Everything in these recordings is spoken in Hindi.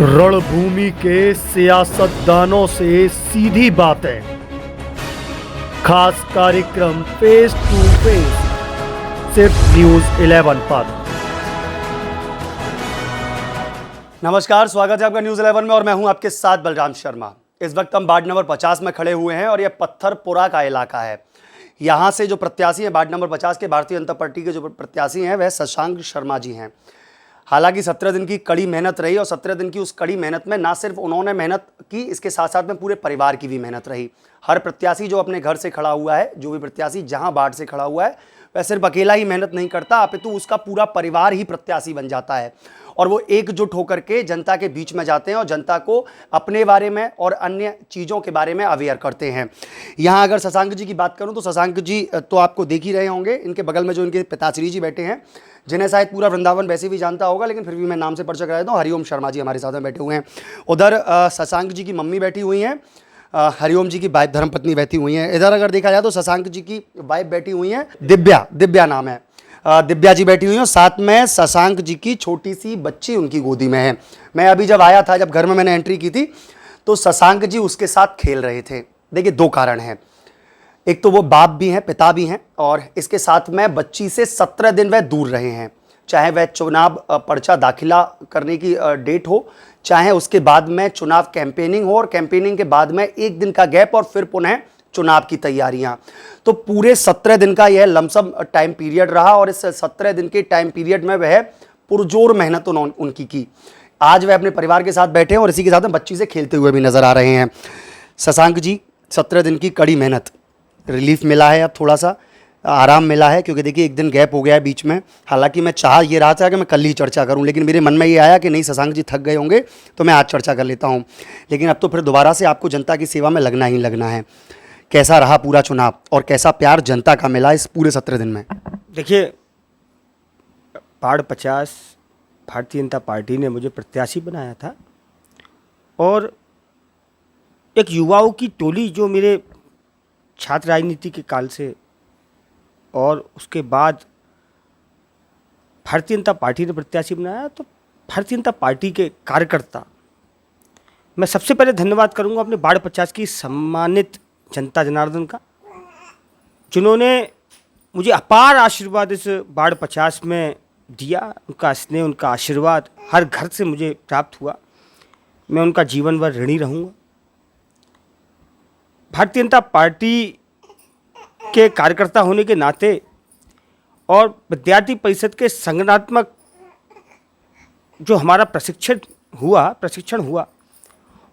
रणभूमि के सियासतदानों से सीधी बातें, खास कार्यक्रम फेस टू फेस सिर्फ न्यूज 11 पर। नमस्कार, स्वागत है आपका न्यूज 11 में और मैं हूं आपके साथ बलराम शर्मा। इस वक्त हम वार्ड नंबर 50 में खड़े हुए हैं और यह पत्थरपुरा का इलाका है। यहां से जो प्रत्याशी हैं वार्ड नंबर 50 के भारतीय जनता पार्टी के जो प्रत्याशी हैं वह शशांक शर्मा जी हैं। हालांकि 17 दिन की कड़ी मेहनत रही और 17 दिन की उस कड़ी मेहनत में ना सिर्फ उन्होंने मेहनत की, इसके साथ साथ में पूरे परिवार की भी मेहनत रही। हर प्रत्याशी जो अपने घर से खड़ा हुआ है, जो भी प्रत्याशी जहां वार्ड से खड़ा हुआ है, वह सिर्फ अकेला ही मेहनत नहीं करता, अपितु उसका पूरा परिवार ही प्रत्याशी बन जाता है और वो एकजुट होकर के जनता के बीच में जाते हैं और जनता को अपने बारे में और अन्य चीज़ों के बारे में अवेयर करते हैं। यहाँ अगर शशांक जी की बात करूँ तो शशांक जी तो आपको देख ही रहे होंगे। इनके बगल में जो इनके पिताश्री जी बैठे हैं, जिन्हें शायद पूरा वृंदावन वैसे भी जानता होगा, लेकिन फिर भी मैं नाम से परिचय करा देता हूँ। हरिओम शर्मा जी हमारे साथ में बैठे हुए हैं। उधर शशांक जी की मम्मी बैठी हुई हैं, हरिओम जी की वाइफ धर्मपत्नी बैठी हुई हैं। इधर अगर देखा जाए तो शशांक जी की वाइफ बैठी हुई हैं, दिव्या नाम है, दिव्या जी बैठी हुई हैं। साथ में शशांक जी की छोटी सी बच्ची उनकी गोदी में है। मैं अभी जब आया था, जब घर में मैंने एंट्री की थी, तो शशांक जी उसके साथ खेल रहे थे। देखिए, दो कारण हैं, एक तो वो बाप भी हैं, पिता भी हैं, और इसके साथ में बच्ची से 17 दिन वह दूर रहे हैं। चाहे वह चुनाव पर्चा दाखिला करने की डेट हो, चाहे उसके बाद में चुनाव कैंपेनिंग हो और कैंपेनिंग के बाद में एक दिन का गैप और फिर पुनः चुनाव की तैयारियां। तो पूरे 17 दिन का यह लमसम टाइम पीरियड रहा और इस 17 दिन के टाइम पीरियड में वह पुरजोर मेहनत उनकी की। आज वह अपने परिवार के साथ बैठे हैं और इसी के साथ में बच्ची से खेलते हुए भी नजर आ रहे हैं। शशांक जी, 17 दिन की कड़ी मेहनत, रिलीफ मिला है, अब थोड़ा सा आराम मिला है, क्योंकि देखिए एक दिन गैप हो गया है बीच में। हालांकि मैं चाह ये रहा था कि मैं कल ही चर्चा करूं, लेकिन मेरे मन में ये आया कि नहीं, शशांक जी थक गए होंगे तो मैं आज चर्चा कर लेता हूं। लेकिन अब तो फिर दोबारा से आपको जनता की सेवा में लगना ही लगना है। कैसा रहा पूरा चुनाव और कैसा प्यार जनता का मिला इस पूरे 17 दिन में? देखिए, वार्ड 50 भारतीय जनता पार्टी ने मुझे प्रत्याशी बनाया था और एक युवाओं की टोली जो मेरे छात्र राजनीति के काल से और उसके बाद भारतीय जनता पार्टी ने प्रत्याशी बनाया, तो भारतीय जनता पार्टी के कार्यकर्ता, मैं सबसे पहले धन्यवाद करूंगा अपने वार्ड 50 की सम्मानित जनता जनार्दन का, जिन्होंने मुझे अपार आशीर्वाद इस वार्ड 50 में दिया। उनका स्नेह, उनका आशीर्वाद हर घर से मुझे प्राप्त हुआ। मैं उनका जीवन भर ऋणी रहूँगा। भारतीय जनता पार्टी के कार्यकर्ता होने के नाते और विद्यार्थी परिषद के संगठनात्मक जो हमारा प्रशिक्षण हुआ,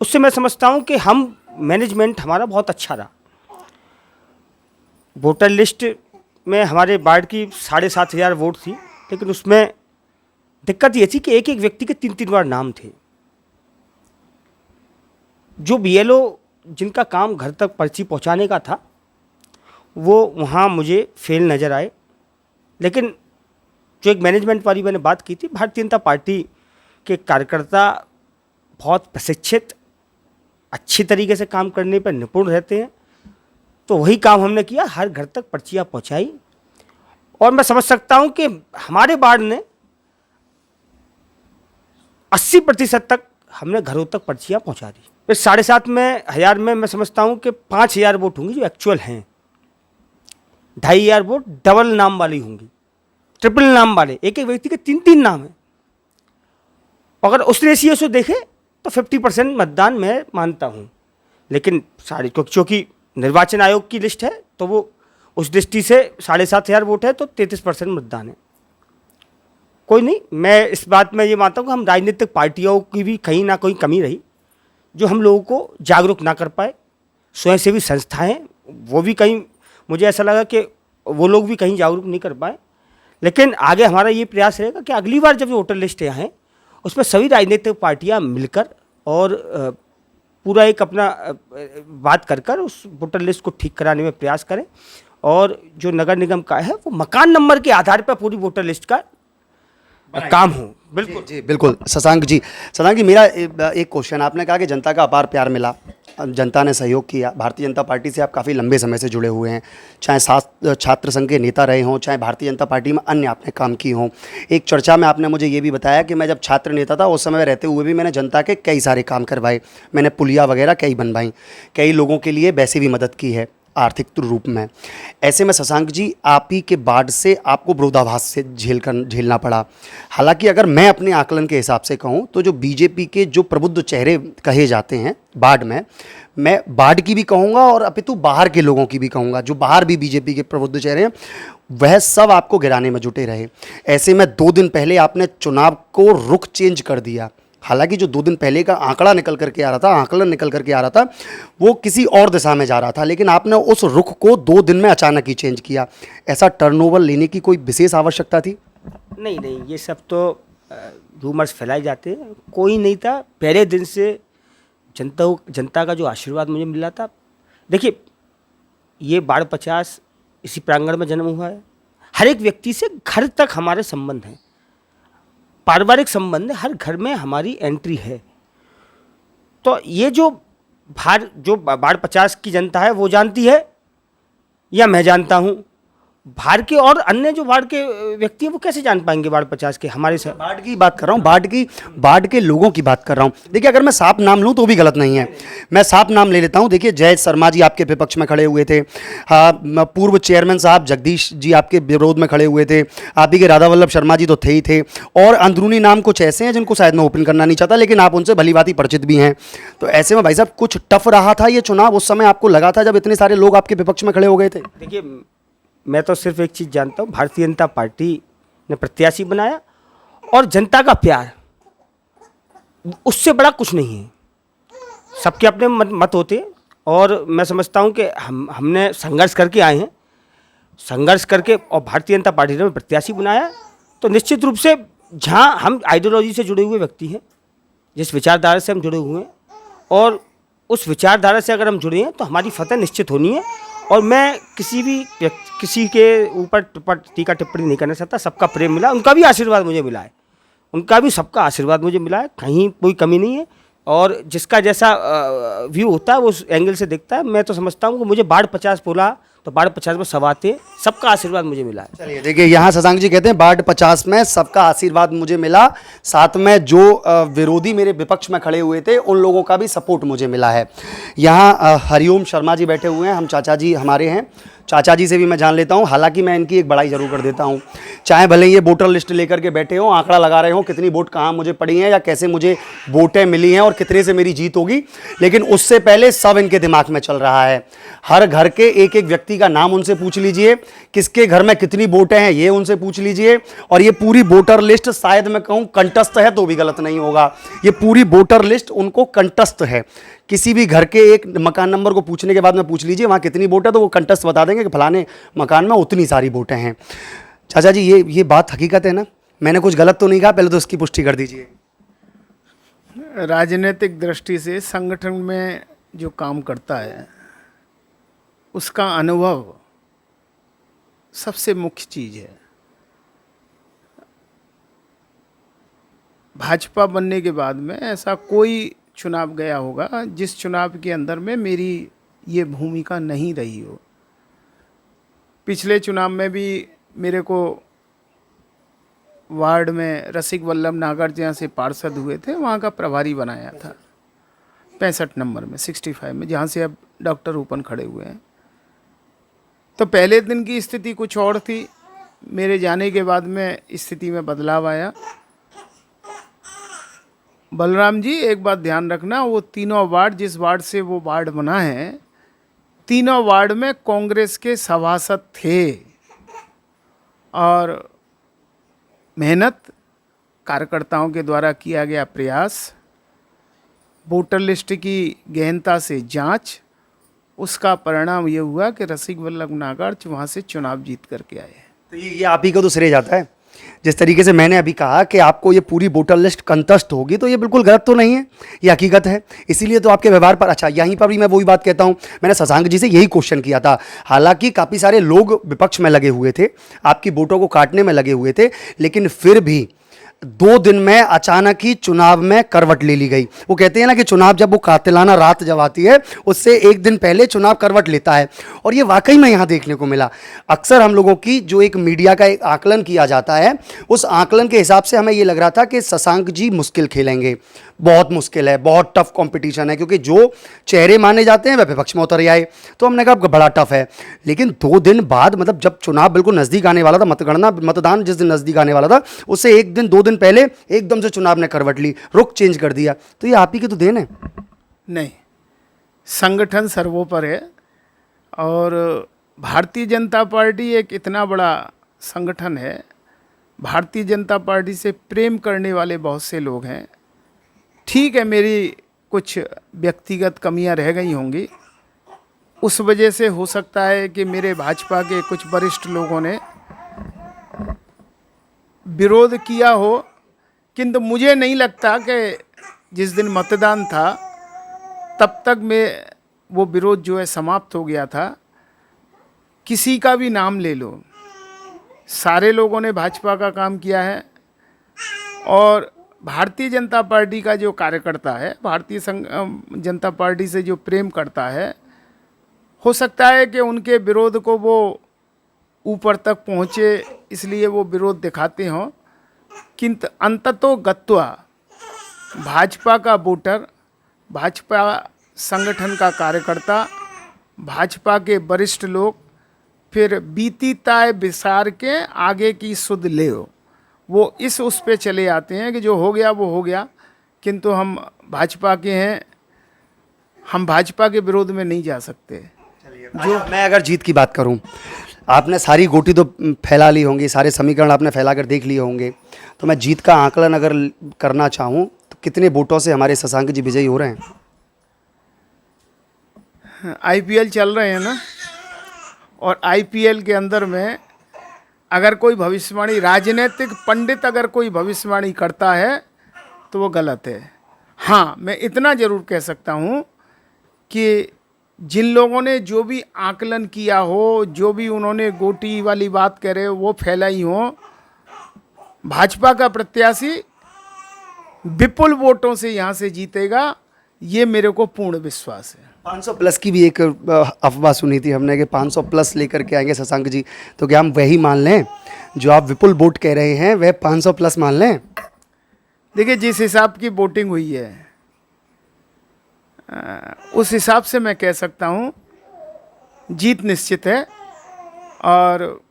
उससे मैं समझता हूँ कि हम मैनेजमेंट हमारा बहुत अच्छा रहा। वोटर लिस्ट में हमारे वार्ड की 7,500 वोट थी, लेकिन उसमें दिक्कत ये थी कि एक एक व्यक्ति के 3-3 बार नाम थे। जो बीएलओ जिनका काम घर तक पर्ची पहुंचाने का था, वो वहाँ मुझे फेल नज़र आए। लेकिन जो एक मैनेजमेंट वाली मैंने बात की थी, भारतीय जनता पार्टी के कार्यकर्ता बहुत प्रशिक्षित, अच्छी तरीके से काम करने पर निपुण रहते हैं, तो वही काम हमने किया, हर घर तक पर्चियाँ पहुँचाई। और मैं समझ सकता हूँ कि हमारे वार्ड ने 80% तक हमने घरों तक पर्चियाँ पहुँचा दी। इस 7,500 में मैं समझता हूँ कि 5,000 वोट होंगी जो एक्चुअल हैं, 2,500 वोट डबल नाम वाली होंगी, ट्रिपल नाम वाले, एक एक व्यक्ति के 3-3 नाम हैं। अगर उस रेशियो से देखें तो 50% मतदान मैं मानता हूँ। लेकिन क्योंकि निर्वाचन आयोग की लिस्ट है, तो वो उस दृष्टि से 7,500 वोट है, तो 33% मतदान है। कोई नहीं, मैं इस बात में ये मानता हूँ कि हम राजनीतिक पार्टियों की भी कहीं ना कोई कमी रही, जो हम लोगों को जागरूक ना कर पाए। स्वयंसेवी संस्थाएं, वो भी कहीं, मुझे ऐसा लगा कि वो लोग भी कहीं जागरूक नहीं कर पाए। लेकिन आगे हमारा ये प्रयास रहेगा कि अगली बार जब वोटर लिस्ट आए, उसमें सभी राजनीतिक पार्टियां मिलकर और पूरा एक अपना बात कर उस वोटर लिस्ट को ठीक कराने में प्रयास करें। और जो नगर निगम का है, वो मकान नंबर के आधार पर पूरी वोटर लिस्ट का काम बिल्कुल जी बिल्कुल। शशांक जी मेरा एक क्वेश्चन, आपने कहा कि जनता का अपार प्यार मिला, जनता ने सहयोग किया। भारतीय जनता पार्टी से आप काफ़ी लंबे समय से जुड़े हुए हैं, चाहे छात्र संघ के नेता रहे हों, चाहे भारतीय जनता पार्टी में अन्य आपने काम किए हों। एक चर्चा में आपने मुझे ये भी बताया कि मैं जब छात्र नेता था उस समय रहते हुए भी मैंने जनता के कई सारे काम करवाए, मैंने पुलिया वगैरह कई बनवाई, कई लोगों के लिए वैसे भी मदद की है आर्थिक रूप में। ऐसे में शशांक जी, आप ही के बाढ़ से आपको विरोधाभास से झेलना पड़ा। हालांकि अगर मैं अपने आकलन के हिसाब से कहूं तो जो बीजेपी के जो प्रबुद्ध चेहरे कहे जाते हैं बाढ़ में, मैं बाढ़ की भी कहूंगा और अपितु बाहर के लोगों की भी कहूंगा, जो बाहर भी बीजेपी के प्रबुद्ध चेहरे हैं, वह सब आपको गिराने में जुटे रहे। ऐसे में 2 दिन पहले आपने चुनाव को रुख चेंज कर दिया। हालांकि जो 2 दिन पहले का आंकड़न निकल करके आ रहा था वो किसी और दिशा में जा रहा था, लेकिन आपने उस रुख को 2 दिन में अचानक ही चेंज किया। ऐसा टर्नओवर लेने की कोई विशेष आवश्यकता थी? नहीं, ये सब तो रूमर्स फैलाए जाते हैं, कोई नहीं था। पहले दिन से जनता का जो आशीर्वाद मुझे मिला था, देखिए ये बाढ़ 50 इसी प्रांगण में जन्म हुआ है। हर एक व्यक्ति से घर तक हमारे संबंध हैं, पारिवारिक संबंध है, हर घर में हमारी एंट्री है। तो ये जो बाढ़ 50 की जनता है वो जानती है या मैं जानता हूँ, बाहर के और अन्य जो बाढ़ के व्यक्ति हैं वो कैसे जान पाएंगे बाढ़ 50 के हमारे से? बाढ़ की बात कर रहा हूँ, बाढ़ के लोगों की बात कर रहा हूँ। देखिए अगर मैं साफ नाम लूँ तो भी गलत नहीं है, मैं साफ नाम ले लेता हूँ। देखिए जय शर्मा जी आपके विपक्ष में खड़े हुए थे, पूर्व चेयरमैन साहब जगदीश जी आपके विरोध में खड़े हुए थे, आप ही के राधा वल्लभ शर्मा जी तो थे ही थे, और अंदरूनी नाम कुछ ऐसे हैं जिनको शायद मैं ओपन करना नहीं चाहता, लेकिन आप उनसे भलीभांति परिचित भी हैं। तो ऐसे में भाई साहब कुछ टफ रहा था ये चुनाव उस समय, आपको लगा था जब इतने सारे लोग आपके विपक्ष में खड़े हो गए थे? देखिए मैं तो सिर्फ एक चीज़ जानता हूँ, भारतीय जनता पार्टी ने प्रत्याशी बनाया और जनता का प्यार, उससे बड़ा कुछ नहीं है। सबके अपने मत होते हैं और मैं समझता हूँ कि हमने संघर्ष करके आए हैं, संघर्ष करके और भारतीय जनता पार्टी ने प्रत्याशी बनाया। तो निश्चित रूप से जहाँ हम आइडियोलॉजी से जुड़े हुए व्यक्ति हैं, जिस विचारधारा से हम जुड़े हुए हैं, और उस विचारधारा से अगर हम जुड़े हैं तो हमारी फतह निश्चित होनी है। और मैं किसी के ऊपर टीका टिप्पणी नहीं करना चाहता। सबका प्रेम मिला, उनका भी आशीर्वाद मुझे मिला है, सबका आशीर्वाद मुझे मिला है, कहीं कोई कमी नहीं है। और जिसका जैसा व्यू होता है वो उस एंगल से देखता है। मैं तो समझता हूँ कि मुझे बाढ़ 50 बोला तो बाढ़ 50 में सब आते, सबका आशीर्वाद मुझे मिला है। चलिए देखिए, यहाँ शशांक जी कहते हैं बाढ़ 50 में सबका आशीर्वाद मुझे मिला, साथ में जो विरोधी मेरे विपक्ष में खड़े हुए थे उन लोगों का भी सपोर्ट मुझे मिला है। यहाँ हरिओम शर्मा जी बैठे हुए हैं, हम चाचा जी हमारे हैं, चाचा जी से भी मैं जान लेता हूं। हालांकि मैं इनकी एक बड़ाई जरूर कर देता हूं, चाहे भले ये वोटर लिस्ट लेकर के बैठे हों, आंकड़ा लगा रहे हों कितनी वोट कहाँ मुझे पड़ी हैं या कैसे मुझे वोटें मिली हैं और कितने से मेरी जीत होगी, लेकिन उससे पहले सब इनके दिमाग में चल रहा है। हर घर के एक एक व्यक्ति का नाम उनसे पूछ लीजिए, किसके घर में कितनी वोटें हैं ये उनसे पूछ लीजिए, और ये पूरी वोटर लिस्ट शायद मैं कहूँ कंठस्थ है तो भी गलत नहीं होगा, ये पूरी वोटर लिस्ट उनको कंठस्थ है। किसी भी घर के एक मकान नंबर को पूछने के बाद में पूछ लीजिए वहाँ कितनी वोट है, तो वो कंठस्थ बता देंगे कि फलाने मकान में उतनी सारी वोटें हैं। चाचा जी ये बात हकीकत है ना? मैंने कुछ गलत तो नहीं कहा? पहले तो इसकी पुष्टि कर दीजिए। राजनीतिक दृष्टि से संगठन में जो काम करता है उसका अनुभव सबसे मुख्य चीज़ है। भाजपा बनने के बाद में ऐसा कोई चुनाव गया होगा जिस चुनाव के अंदर में मेरी ये भूमिका नहीं रही हो। पिछले चुनाव में भी मेरे को वार्ड में रसिक वल्लभ नागर जहाँ से पार्षद हुए थे वहाँ का प्रभारी बनाया था, 65 नंबर में, 65 में, जहाँ से अब डॉक्टर ओपन खड़े हुए हैं। तो पहले दिन की स्थिति कुछ और थी, मेरे जाने के बाद में स्थिति में बदलाव आया। बलराम जी एक बात ध्यान रखना, वो तीनों वार्ड, जिस वार्ड से वो वार्ड बना है, तीनों वार्ड में कांग्रेस के सभासद थे और मेहनत कार्यकर्ताओं के द्वारा किया गया प्रयास, वोटर लिस्ट की गहनता से जांच, उसका परिणाम ये हुआ कि रसिक वल्लभ नागर वहाँ से चुनाव जीत करके आए। तो ये आप ही को तो श्रेय जाता है। जिस तरीके से मैंने अभी कहा कि आपको ये पूरी वोटर लिस्ट कंठस्थ होगी, तो ये बिल्कुल गलत तो नहीं है, ये हकीकत है। इसीलिए तो आपके व्यवहार पर, अच्छा यहीं पर भी मैं वही बात कहता हूँ, मैंने शशांक जी से यही क्वेश्चन किया था। हालांकि काफ़ी सारे लोग विपक्ष में लगे हुए थे, आपकी वोटों को काटने में लगे हुए थे, लेकिन फिर भी 2 दिन में अचानक ही चुनाव में करवट ले ली गई। वो कहते हैं ना कि चुनाव जब वो कातिलाना रात जब आती है उससे एक दिन पहले चुनाव करवट लेता है, और ये वाकई में यहाँ देखने को मिला। अक्सर हम लोगों की जो एक मीडिया का एक आकलन किया जाता है, उस आकलन के हिसाब से हमें ये लग रहा था कि शशांक जी मुश्किल खेलेंगे, बहुत मुश्किल है, बहुत टफ कंपटीशन है, क्योंकि जो चेहरे माने जाते हैं वह विपक्ष में उतर आए। तो हमने कहा बड़ा टफ है। लेकिन 2 दिन बाद, मतलब जब चुनाव बिल्कुल नज़दीक आने वाला था, मतदान जिस दिन नज़दीक आने वाला था उससे 1 दिन 2 दिन पहले एकदम से चुनाव ने करवट ली, रुख चेंज कर दिया। तो ये आप ही की तो देन है। नहीं, संगठन सर्वोपर है, और भारतीय जनता पार्टी एक इतना बड़ा संगठन है, भारतीय जनता पार्टी से प्रेम करने वाले बहुत से लोग हैं। ठीक है, मेरी कुछ व्यक्तिगत कमियां रह गई होंगी, उस वजह से हो सकता है कि मेरे भाजपा के कुछ वरिष्ठ लोगों ने विरोध किया हो, किंतु मुझे नहीं लगता कि जिस दिन मतदान था तब तक में वो विरोध जो है समाप्त हो गया था। किसी का भी नाम ले लो, सारे लोगों ने भाजपा का काम किया है, और भारतीय जनता पार्टी का जो कार्यकर्ता है, भारतीय जनता पार्टी से जो प्रेम करता है, हो सकता है कि उनके विरोध को वो ऊपर तक पहुँचे इसलिए वो विरोध दिखाते हों, किंतु अंततो गत्वा भाजपा का वोटर, भाजपा संगठन का कार्यकर्ता, भाजपा के वरिष्ठ लोग फिर बीती ताय विसार के आगे की सुध ले, वो इस उस पे चले आते हैं कि जो हो गया वो हो गया, किंतु हम भाजपा के हैं, हम भाजपा के विरोध में नहीं जा सकते। जो मैं अगर जीत की बात करूं, आपने सारी गोटी तो फैला ली होंगी, सारे समीकरण आपने फैला कर देख लिए होंगे, तो मैं जीत का आकलन अगर करना चाहूं तो कितने वोटों से हमारे शशांक जी विजयी हो रहे हैं? आईपीएल चल रहे हैं ना, और आईपीएल के अंदर में अगर कोई भविष्यवाणी, राजनीतिक पंडित अगर कोई भविष्यवाणी करता है तो वो गलत है। हाँ, मैं इतना ज़रूर कह सकता हूँ कि जिन लोगों ने जो भी आकलन किया हो, जो भी उन्होंने गोटी वाली बात कह रहे हो वो फैलाई हो, भाजपा का प्रत्याशी विपुल वोटों से यहाँ से जीतेगा, ये मेरे को पूर्ण विश्वास है। 500 प्लस की भी एक अफवाह सुनी थी हमने कि 500 प्लस लेकर के आएंगे शशांक जी, तो क्या हम वही मान लें जो आप विपुल वोट कह रहे हैं, वह 500 प्लस मान लें? देखिए, जिस हिसाब की वोटिंग हुई है उस हिसाब से मैं कह सकता हूँ जीत निश्चित है, और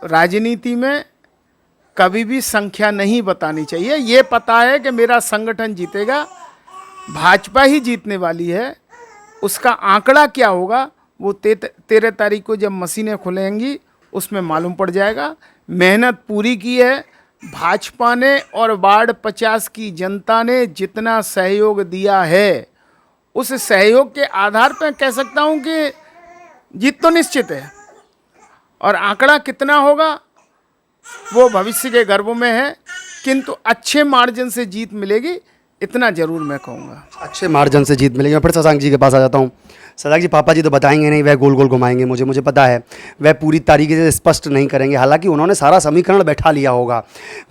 राजनीति में कभी भी संख्या नहीं बतानी चाहिए। ये पता है कि मेरा संगठन जीतेगा, भाजपा ही जीतने वाली है। उसका आंकड़ा क्या होगा वो 13 तारीख को जब मशीनें खुलेंगी उसमें मालूम पड़ जाएगा। मेहनत पूरी की है भाजपा ने, और वार्ड 50 की जनता ने जितना सहयोग दिया है, उस सहयोग के आधार पर कह सकता हूं कि जीत तो निश्चित है, और आंकड़ा कितना होगा वो भविष्य के गर्भों में है, किंतु अच्छे मार्जिन से जीत मिलेगी, इतना जरूर मैं कहूँगा। अच्छे मार्जिन से जीत मिलेगी। मैं फिर शशांक जी के पास आ जाता हूँ। शशांक जी, पापा जी तो बताएंगे नहीं, वह गोल गोल घुमाएंगे, मुझे पता है, वह पूरी तरीके से स्पष्ट नहीं करेंगे, हालांकि उन्होंने सारा समीकरण बैठा लिया होगा,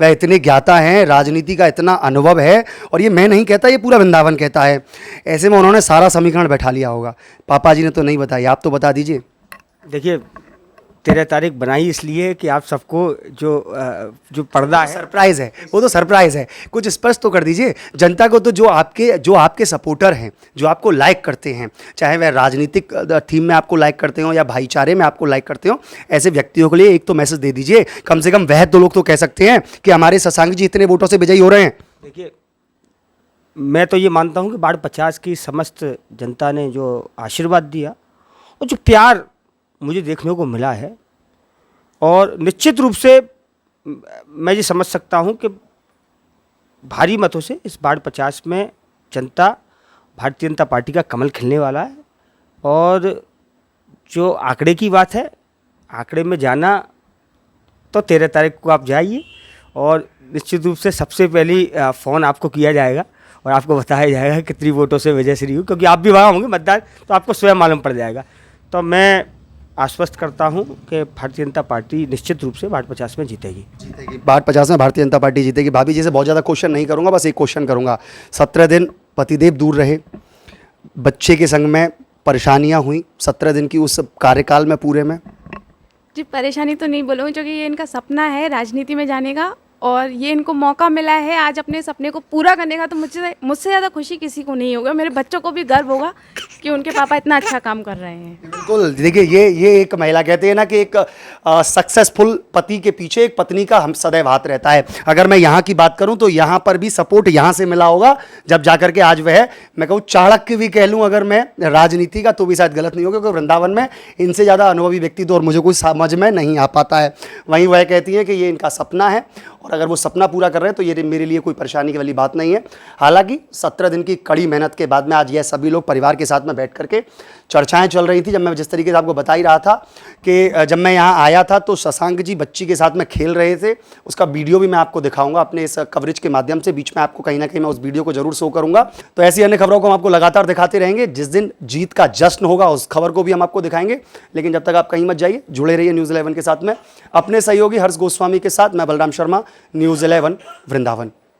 वह इतने ज्ञाता हैं, राजनीति का इतना अनुभव है, और ये मैं नहीं कहता, ये पूरा वृंदावन कहता है, ऐसे में उन्होंने सारा समीकरण बैठा लिया होगा। पापा जी ने तो नहीं बताया, आप तो बता दीजिए। देखिए, 13 तारीख बनाई इसलिए कि आप सबको जो पर्दा है, सरप्राइज है, वो तो सरप्राइज है, कुछ स्पष्ट तो कर दीजिए जनता को। तो जो आपके सपोर्टर हैं, जो आपको लाइक करते हैं, चाहे वह राजनीतिक थीम में आपको लाइक करते हो या भाईचारे में आपको लाइक करते हो, ऐसे व्यक्तियों के लिए एक तो मैसेज दे दीजिए। कम से कम वह तो लोग तो कह सकते हैं कि हमारे शशांक जी इतने वोटों से विजयी हो रहे हैं। देखिए, मैं तो ये मानता हूँ कि वार्ड 50 की समस्त जनता ने जो आशीर्वाद दिया और जो प्यार मुझे देखने को मिला है, और निश्चित रूप से मैं ये समझ सकता हूँ कि भारी मतों से इस वार्ड 50 में जनता भारतीय जनता पार्टी का कमल खिलने वाला है। और जो आंकड़े की बात है, आंकड़े में जाना तो 13 तारीख को आप जाइए, और निश्चित रूप से सबसे पहली फ़ोन आपको किया जाएगा और आपको बताया जाएगा कितनी वोटों से विजय श्री हुई, क्योंकि आप भी वहाँ होंगे मतदान, तो आपको स्वयं मालूम पड़ जाएगा। तो मैं आश्वस्त करता हूँ कि भारतीय जनता पार्टी निश्चित रूप से वार्ड 50 में जीतेगी। जीतेगी वार्ड 50 में भारतीय जनता पार्टी जीतेगी। भाभी जी से बहुत ज़्यादा क्वेश्चन नहीं करूंगा, बस एक क्वेश्चन करूंगा। 17 दिन पतिदेव दूर रहे, बच्चे के संग में परेशानियां हुई 17 दिन की उस कार्यकाल में पूरे में? जी परेशानी तो नहीं बोलूँगी, क्योंकि ये इनका सपना है राजनीति में जाने का और ये इनको मौका मिला है आज अपने सपने को पूरा करने का। तो मुझसे ज़्यादा खुशी किसी को नहीं होगा। मेरे बच्चों को भी गर्व होगा कि उनके पापा इतना अच्छा काम कर रहे हैं। बिल्कुल, देखिए ये एक महिला कहते हैं ना कि एक सक्सेसफुल पति के पीछे एक पत्नी का हम सदैव हाथ रहता है। अगर मैं यहाँ की बात करूँ तो यहाँ पर भी सपोर्ट यहाँ से मिला होगा, जब जाकर के आज वह, मैं कहूँ चाणक्य भी कह लूँ अगर मैं राजनीति का, तो भी शायद गलत नहीं होगा, क्योंकि वृंदावन में इनसे ज़्यादा अनुभवी व्यक्ति तो और मुझे कोई समझ में नहीं आ पाता है। वहीं वह कहती है कि ये इनका सपना है और अगर वो सपना पूरा कर रहे हैं तो ये मेरे लिए कोई परेशानी की वाली बात नहीं है। हालांकि 17 दिन की कड़ी मेहनत के बाद में आज यह सभी लोग परिवार के साथ में बैठ करके चर्चाएं चल रही थी। जब मैं जिस तरीके से आपको बता ही रहा था कि जब मैं यहाँ आया था तो शशांक जी बच्ची के साथ में खेल रहे थे, उसका वीडियो भी मैं आपको दिखाऊंगा अपने इस कवरेज के माध्यम से। बीच में आपको कहीं ना कहीं मैं उस वीडियो को जरूर शो करूंगा। तो ऐसी अन्य खबरों को हम आपको लगातार दिखाते रहेंगे। जिस दिन जीत का जश्न होगा उस खबर को भी हम आपको दिखाएंगे। लेकिन जब तक आप कहीं मत जाइए, जुड़े रहिए न्यूज़ 11 के साथ में। अपने सहयोगी हर्ष गोस्वामी के साथ मैं बलराम शर्मा, न्यूज़ 11 वृंदावन।